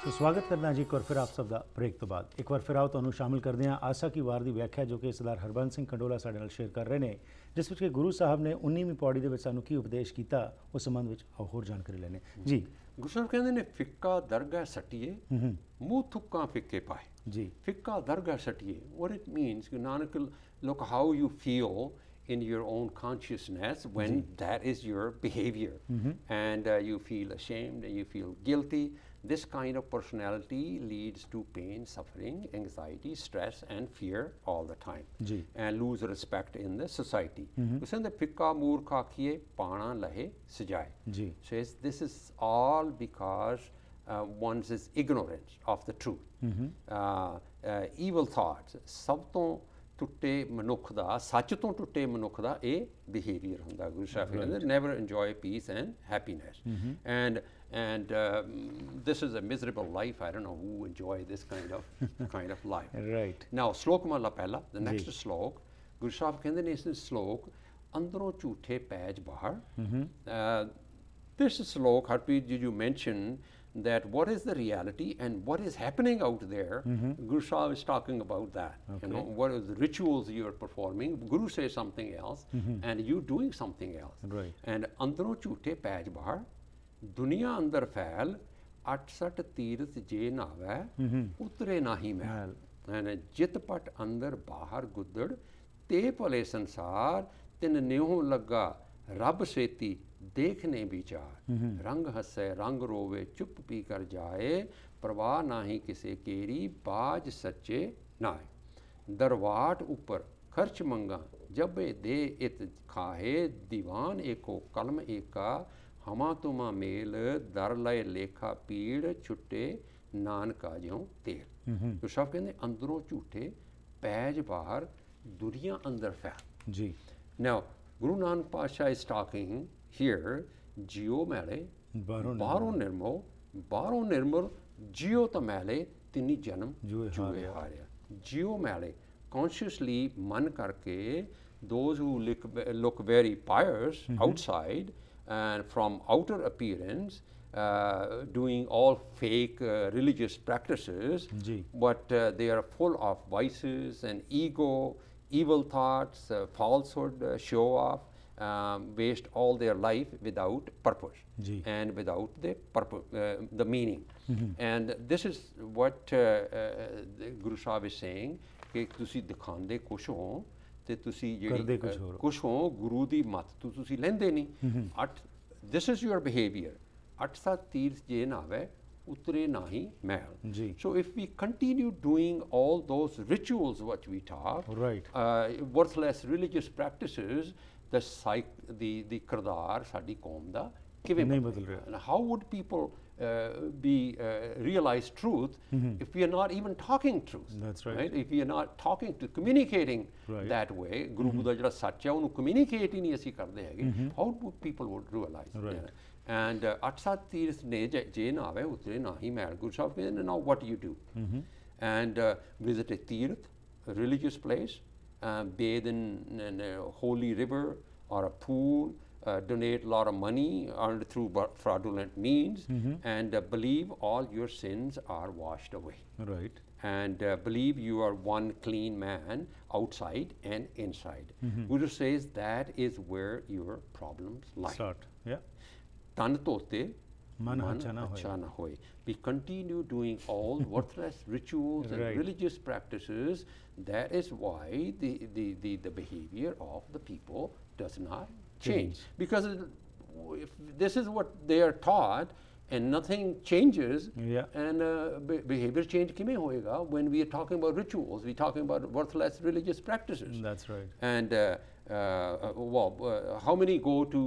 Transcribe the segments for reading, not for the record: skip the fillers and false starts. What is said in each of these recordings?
तो स्वागत करना जी एक बार फिर आप सब ਦਾ ਬ੍ਰੇਕ ਤੋਂ ਬਾਅਦ ਇੱਕ ਵਾਰ ਫਿਰ ਆਓ ਤੁਹਾਨੂੰ ਸ਼ਾਮਿਲ ਕਰਦੇ ਹਾਂ ਆਸਾ ਕੀ ਵਾਰ ਦੀ ਵਿਆਖਿਆ ਜੋ ਕਿ ਸਰਦਾਰ ਹਰਬੰਸ ਸਿੰਘ ਕੰਡੋਲਾ ਸਾਡੇ ਨਾਲ ਸ਼ੇਅਰ ਕਰ ਰਹੇ ਨੇ ਜਿਸ ਵਿੱਚ ਕਿ ਗੁਰੂ ਸਾਹਿਬ ਨੇ 19ਵੀਂ ਪੌੜੀ ਦੇ ਵਿੱਚ ਸਾਨੂੰ ਕੀ ਉਪਦੇਸ਼ ਕੀਤਾ ਉਸ ਸੰਬੰਧ ਵਿੱਚ ਹੋਰ ਜਾਣਕਾਰੀ ਲੈਣੇ ਜੀ। ਗੁਰੂ ਸਾਹਿਬ ਕਹਿੰਦੇ ਨੇ ਫਿੱਕਾ ਦਰਗਾਹ ਸੱਟੀਏ ਮੂੰਹ ਥੁੱਕਾਂ ਫਿੱਕੇ ਪਾਏ ਜੀ। ਫਿੱਕਾ ਦਰਗਾਹ ਸੱਟੀਏ what it means Guru Nanak, look how you feel in your own consciousness when that is your behavior and you feel ashamed and you feel guilty. This kind of personality leads to pain, suffering, anxiety, stress and fear all the time and lose respect in the society. Usande fikka moorkha kiye paana lahe sajaye. Says this is all because one's is ignorance of the truth. Evil thoughts sab to ਟੁੱਟੇ ਮਨੁੱਖ ਦਾ ਸੱਚ ਤੋਂ ਟੁੱਟੇ ਮਨੁੱਖ ਦਾ ਇਹ behaviour ਹੁੰਦਾ। ਗੁਰੂ ਸਾਹਿਬ ਕਹਿੰਦੇ never enjoy piece and happiness and this is a miserable life. I don't know who enjoy this kind of life. Right. Now slok mahla pehla, the next slok, Guru Sahib ਕਹਿੰਦੇ ਨੇ ਇਸ slok ਅੰਦਰੋਂ ਝੂਠੇ ਪੈਜ ਬਾਹਰ। This slok, Harpreet, you mentioned that what is the reality and what is happening out there. Guru Sahib is talking about that. You know, what are the rituals you are performing. Guru says something else and you doing something else. Right. And andro jhoote paij bahar duniya andar fail 68 ਤੀਰਥ ਜੇ ਨਾਵੈ ਉਤਰੇ ਨਾਹੀ ਮਹਿਲ। and jit pat andar bahar ਗੁੱਦੜ ਤੇ ਭਲੇ ਸੰਸਾਰ ਤਿਨ ਨਿਉ ਲੱਗਾ ਰੱਬ ਸੇਤੀ देखने विचार। रंग हसे रंग रोवे चुप पी कर जाए प्रवाह नाही किसे केरी बाज सच्चे नाए। दरवाट ऊपर खर्च मंगा जब दे इत खाहे दीवान एको कलम एका हमा तुमा मेल दर लय लेखा पीड़ छुट्टे नानका ज्यों तेल। तो सब कहते अंदरों झूठे पैज बाहर दुनिया अंदर फैल जी। Now Guru Nanak Pasha is talking here jio mele baro nirmal jio ta mele tini janam juwe harya। jio mele consciously man karke those who look very pious outside and from outer appearance doing all fake religious practices but they are full of vices and ego, evil thoughts, falsehood, show off, waste all their life without purpose and without the purpose, the meaning. And this is what Guru Sahib is saying कि तुसी दिखांदे कुछ हो ते तुसी जेड़ी कुछ हो गुरु दी मत तुसी लेंदे नहीं। This is your behavior। 8 तीर्थ जे नावे उतरे नाही महल। So if we continue doing all those rituals what we talk, worthless religious practices, the kirdar ਸਾਡੀ ਕੌਮ ਦਾ ਕਿਵੇਂ ਨਹੀਂ ਬਦਲ ਰਿਹਾ। And how would people realize truth if we are not even talking truth? That's right. If we are not talking to communicating that way, ਗੁਰੂ ਦਾ ਜਿਹੜਾ ਸੱਚ ਹੈ ਉਹਨੂੰ communicate ਹੀ ਨਹੀਂ ਅਸੀਂ ਕਰਦੇ ਹੈਗੇ, how would people would realize? And 8 ਤੀਰਥ ਨੇ ਜੇ ਨਾ ਆਵੇ ਉਤਰੇ ਨਾ ਹੀ ਮਹਿਲ। ਗੁਰੂ ਸਾਹਿਬ ਕਹਿੰਦੇ now what do you do? And visit a ਤੀਰਥ, a religious place, bathe in a holy river or a pool, donate a lot of money earned through fraudulent means, and believe all your sins are washed away. Right. And believe you are one clean man outside and inside. Guru says that is where your problems lie. Start. Yeah. Tan tote man acha na hoy. We continue doing all worthless rituals and religious practices. That is why the behavior of the people does not change. Because if this is what they are taught and nothing changes, and behavior change kime hoega when we are talking about rituals, we are talking about worthless religious practices. That's right. And how many go to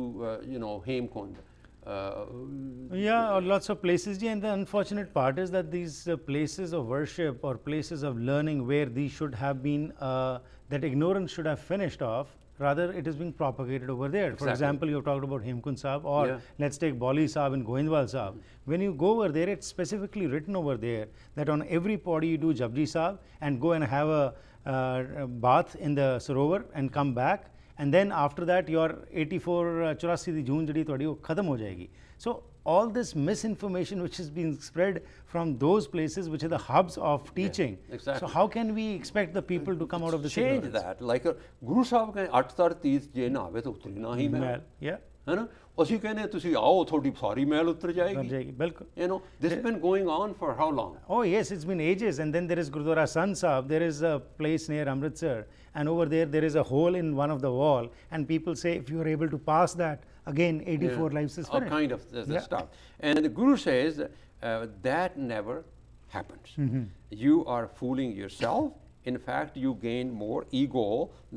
Hemkund? Or lots of places, and the unfortunate part is that these places of worship or places of learning where these should have been, that ignorance should have finished off, rather it is being propagated over there. For example, you have talked about Hemkund Sahib, or let's take Bauli Sahib and Goindwal Sahib. When you go over there, it's specifically written over there that on every podi you do Japji Sahib and go and have a bath in the Sarovar and come back and then after that your 84 84 ਦੀ ਜੂਨ ਜਿਹੜੀ ਤੁਹਾਡੀ ਉਹ ਖਤਮ ਹੋ ਜਾਏਗੀ. So all this misinformation which is being spread from those places which are the hubs of teaching. Exactly. So how can we expect the people to come out of this change ignorance? that? Like Guru Sahib ਕਹਿੰਦੇ 8 ਤਰ 30 ਜੇ ਨਾ ਆਵੇ ਤਾਂ ਉਤਰੀ ਨਾ ਹੀ ਮਹਿਲ. Yeah. ਹੈ ਨਾ, ਅਸੀਂ ਕਹਿੰਦੇ ਤੁਸੀਂ ਆਓ ਤੁਹਾਡੀ ਸਾਰੀ ਮਹਿਲ ਉਤਰ ਜਾਏਗੀ. ਬਿਲਕੁਲ. You know, this has been going on for how long? Oh yes, it's been ages. And then there is Gurudwara San Sahib. There is a place near Amritsar, and over there is a hole in one of the wall, and people say if you are able to pass that, again 84 lives is All finished. kind of the stuff. And the Guru says that never happens. You are fooling yourself. In fact, you gain more ego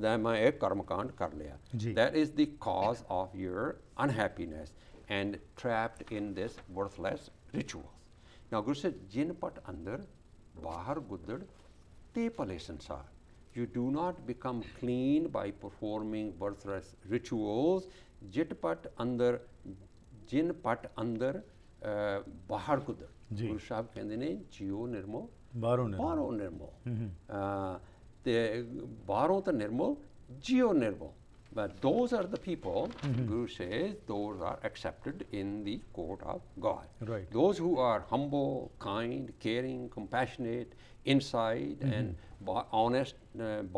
than my karma kand kar liya. That is the cause of your unhappiness and trapped in this worthless rituals. Now, Guru said, Jin pat andar, bahar guddad, te pale sansar. You do not become clean by performing worthless rituals. Jit pat andar, jin pat andar, bahar guddad. Guru Sahib kehndे ne, jiyo nirmo, ਬਾਹਰੋਂ nirmal. The ਬਾਹਰੋਂ ਤਾਂ nirmal, jio nirmal. But those are the people, Guru says, those are accepted in the court of God. Right. Those who are humble, kind, caring, compassionate, inside and honest,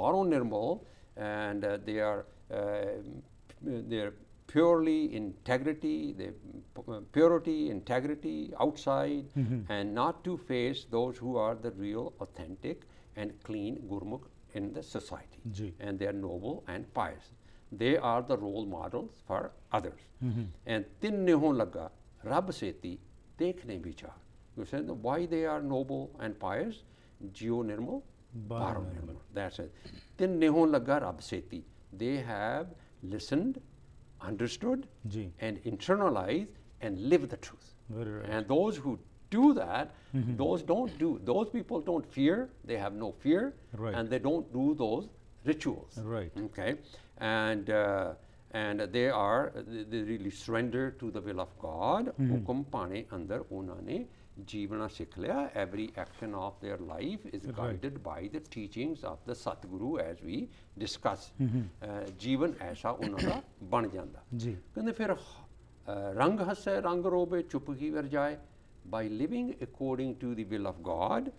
baron nirmal, and they are purely integrity, purity, integrity outside, and not to face those who are the real, authentic, and clean Gurmukh in the society. And they are noble and pious. They are the role models for others. And tin nihon laga rab seti dekhne vichar. You say why they are noble and pious? Jio nirmal, baro nirmal. That's it. Tin nihon laga rab seti. They have listened, understood, and internalized and live the truth. Very right. And those who do that, those people don't fear, they have no fear, and they don't do those rituals. Right. Okay. And they really surrender to the will of God. Hukum pane andar unane jivana sikh liya. Every action of their life is guided by the teachings of the Satguru, as we discuss. Jivan aisa unada ban janda. Kehndे फिर रंग हसे रंग रोबे चुप ही वर जाए. By living according to the will of God,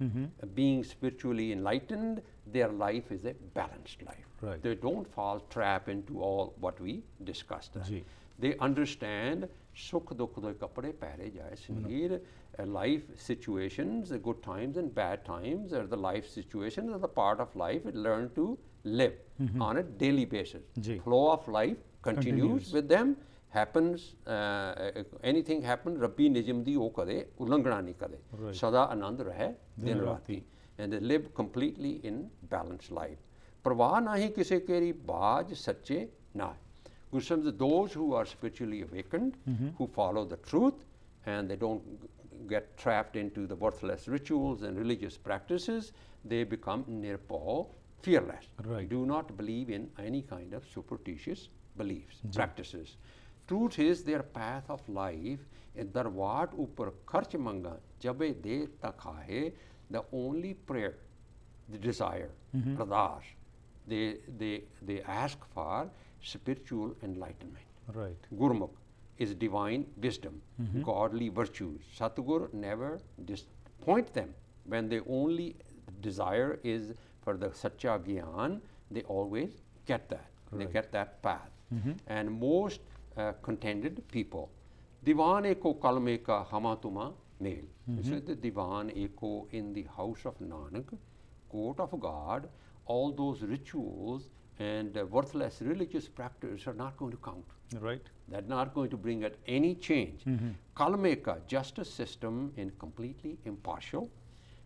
being spiritually enlightened, their life is a balanced life. Right. They don't fall trap into all what we discussed. They understand sukh dukh do kapde pehre jaye Singh. Life situations, the good times and bad times, or the life situations are the part of life. We learn to live on a daily basis. Flow of life continues with them. Happens, anything happens, Rabbi Nijam di o kade, ulanghana nahi kade. Sada anand rahe din rati. And they live completely in balanced life. Parwah nahi kise keri baaj sache na. Guru Sahib says those who are spiritually awakened, who follow the truth, and they don't get trapped into the worthless rituals and religious practices, they become nirpao, fearless. Do not believe in any kind of superstitious beliefs, practices. Truth is their path of life. Darwat upar kharch manga jabe de takhahe. The only prayer, the desire, pradas, they ask for spiritual enlightenment. Right. Gurmukh is divine wisdom, godly virtues. Satguru never disappoint them. When they only desire is for the Sacha Gyan, they always get that. They get that path. And most contented people. Divan eko kalme ka hama tuma male. So the Divan eko in the house of Nanak, court of God, all those rituals and worthless religious practices are not going to count. Right. They're not going to bring at any change. Kalme ka, justice system in completely impartial,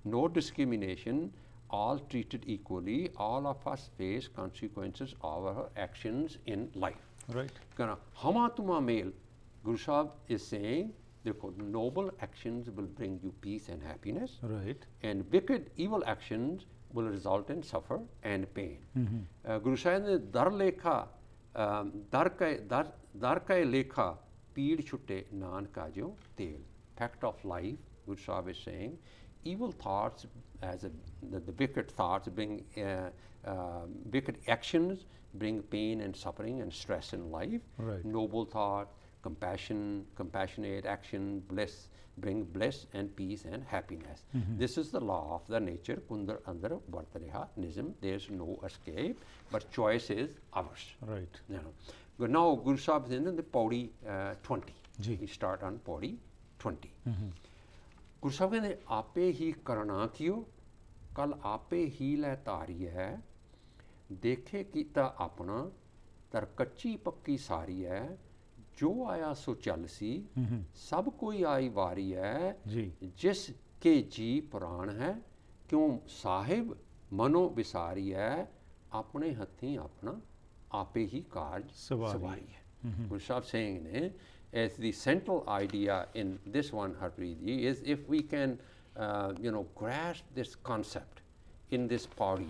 no discrimination, all treated equally. All of us face consequences of our actions in life. Right. Hama tuma male, Guru Sahib is saying, therefore, noble actions will bring you peace and happiness. Right. And wicked, evil actions will result in suffer and pain. Guru Sahib ne dar lekha, dar kai lekha, peed chutte naan kajo tel. Fact of life, Guru Sahib is saying, evil thoughts, the wicked thoughts bring wicked actions, bring pain and suffering and stress in life. Right. Noble thought, compassion, compassionate action, bliss, bring bliss and peace and happiness. This is the law of the nature. Kundar andar vartareha nism. There's no escape, but choice is ours. Right. Now Guru Sahib is in the Pauri 20. Ji. We start on Pauri 20. Guru Sahib कहते आपे ही करना कियो कल आपे ही लै तारी है देखे कीता अपना तर कच्ची पक्की सारी है जो आया सो चल सी सब कोई आई वारी है जी. जिस के जी पुराण है क्यों साहिब मनो विसारी है अपने हथी अपना आपे ही कार्य सवारी है. Guru Sahib saying as the central idea in this one Harpreet ji is if we can grasp this concept in this Pauri,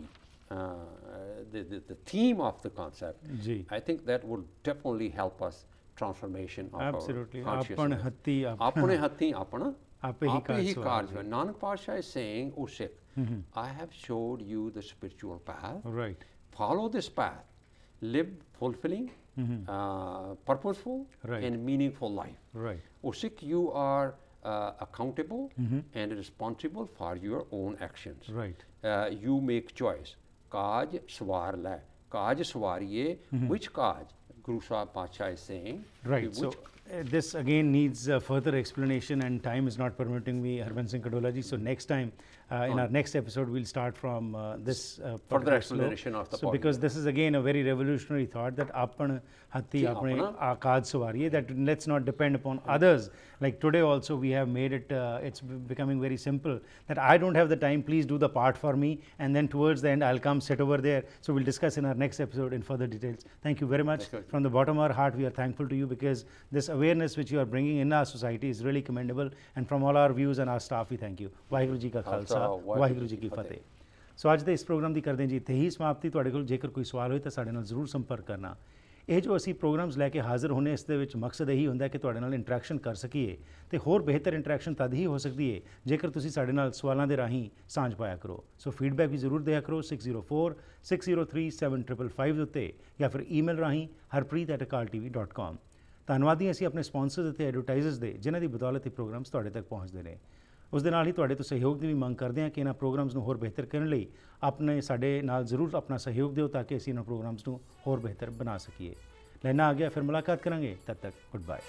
the theme of the concept, ji. I think that will definitely help us transformation of Absolutely. our Apne consciousness. hatti Apne hatti apna आपे ही ape hi कार्य karj सवारी. Nanak Pasha is saying, O Sikh, I have showed you the spiritual path. Right. Follow this path. Live fulfilling, purposeful, Right. and meaningful life. Right. O Sikh, you are accountable and responsible for your own actions. Right. You make choice. Kaj swar la. Kaj swariye. Which kaj? Guru Sahib Pacha is saying. Right. So this again needs further explanation, and time is not permitting me, Harbans Singh Kandola ji. So next time, in our next episode, we'll start from this further explanation of the so because this is again a very revolutionary thought that apan hatti apne aakad sawariye, that let's not depend upon others. Like today also we have made it, it's becoming very simple that I don't have the time, please do the part for me, and then towards the end I'll come sit over there. So we'll discuss in our next episode in further details. Thank you very much. From the bottom of our heart, we are thankful to you because this awareness which you are bringing in our society is really commendable, and from all our views and our staff, we thank you. Waheguru ji ka khalsa, Waheguru ji ki fateh. ਸੋ ਅੱਜ ਦੇ ਇਸ programme ਦੀ ਕਰਦੇ ਜੀ ਇੱਥੇ ਹੀ ਸਮਾਪਤੀ. ਤੁਹਾਡੇ ਕੋਲ ਜੇਕਰ ਕੋਈ ਸਵਾਲ ਹੋਏ ਤਾਂ ਸਾਡੇ ਨਾਲ ਜ਼ਰੂਰ ਸੰਪਰਕ ਕਰਨਾ. ਇਹ ਜੋ ਅਸੀਂ ਪ੍ਰੋਗਰਾਮਸ ਲੈ ਕੇ ਹਾਜ਼ਰ ਹੋਣੇ, ਇਸ ਦੇ ਵਿੱਚ ਮਕਸਦ ਇਹੀ ਹੁੰਦਾ ਕਿ ਤੁਹਾਡੇ ਨਾਲ ਇੰਟਰੈਕਸ਼ਨ ਕਰ ਸਕੀਏ, ਤੇ ਹੋਰ ਬਿਹਤਰ ਇੰਟਰੈਕਸ਼ਨ ਤਦ ਹੀ ਹੋ ਸਕਦੀ ਹੈ ਜੇਕਰ ਤੁਸੀਂ ਸਾਡੇ ਨਾਲ ਸਵਾਲਾਂ ਦੇ ਰਾਹੀਂ ਸਾਂਝ ਪਾਇਆ ਕਰੋ. ਸੋ ਫੀਡਬੈਕ ਵੀ ਜ਼ਰੂਰ ਦਿਆ ਕਰੋ 6046037555 ਦੇ ਉੱਤੇ, ਜਾਂ ਫਿਰ ਈਮੇਲ ਰਾਹੀਂ harpreet@akaltv.com. ਧੰਨਵਾਦੀ ਅਸੀਂ ਆਪਣੇ ਸਪਾਂਸਰਸ ਅਤੇ ਐਡਵਰਟਾਈਜ਼ਰਸ ਦੇ, ਜਿਨ੍ਹਾਂ ਦੀ ਬਦੌਲਤ ਇਹ ਪ੍ਰੋਗਰਾਮਸ ਤੁਹਾਡੇ ਤੱਕ ਪਹੁੰਚਦੇ ਨੇ. ਉਸ ਦੇ ਨਾਲ ਹੀ ਤੁਹਾਡੇ ਤੋਂ ਸਹਿਯੋਗ ਦੀ ਵੀ ਮੰਗ ਕਰਦੇ ਹਾਂ ਕਿ ਇਹਨਾਂ ਪ੍ਰੋਗਰਾਮਸ ਨੂੰ ਹੋਰ ਬਿਹਤਰ ਕਰਨ ਲਈ ਆਪਣੇ ਸਾਡੇ ਨਾਲ ਜ਼ਰੂਰ ਆਪਣਾ ਸਹਿਯੋਗ ਦਿਓ ਤਾਂ ਕਿ ਅਸੀਂ ਇਹਨਾਂ ਪ੍ਰੋਗਰਾਮਸ ਨੂੰ ਹੋਰ ਬਿਹਤਰ ਬਣਾ ਸਕੀਏ. ਲੈਣਾ ਆ ਗਿਆ, ਫਿਰ ਮੁਲਾਕਾਤ ਕਰਾਂਗੇ. ਤਦ ਤੱਕ ਗੁੱਡ ਬਾਏ.